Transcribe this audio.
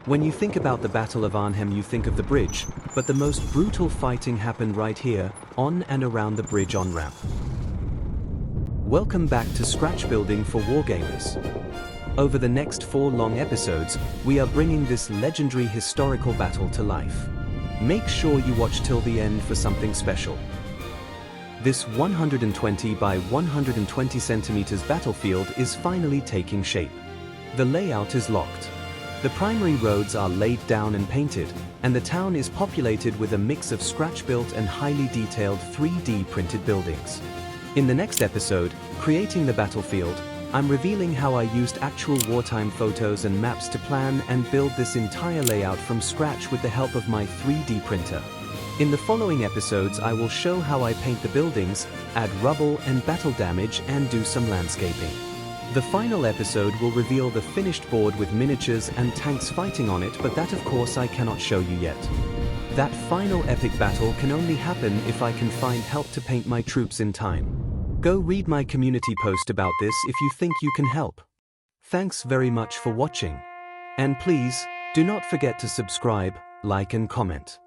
When you think about the Battle of Arnhem, you think of the bridge, but the most brutal fighting happened right here, on and around the bridge on-ramp. Welcome back to Scratch Building for Wargamers. Over the next 4 long episodes, we are bringing this legendary historical battle to life. Make sure you watch till the end for something special. This 120 by 120 centimeters battlefield is finally taking shape. The layout is locked. The primary roads are laid down and painted, and the town is populated with a mix of scratch-built and highly detailed 3D printed buildings. In the next episode, Creating the Battlefield, I'm revealing how I used actual wartime photos and maps to plan and build this entire layout from scratch with the help of my 3D printer. In the following episodes, I will show how I paint the buildings, add rubble and battle damage, and do some landscaping. The final episode will reveal the finished board with miniatures and tanks fighting on it, but that of course I cannot show you yet. That final epic battle can only happen if I can find help to paint my troops in time. Go read my community post about this if you think you can help. Thanks very much for watching. And please, do not forget to subscribe, like and comment.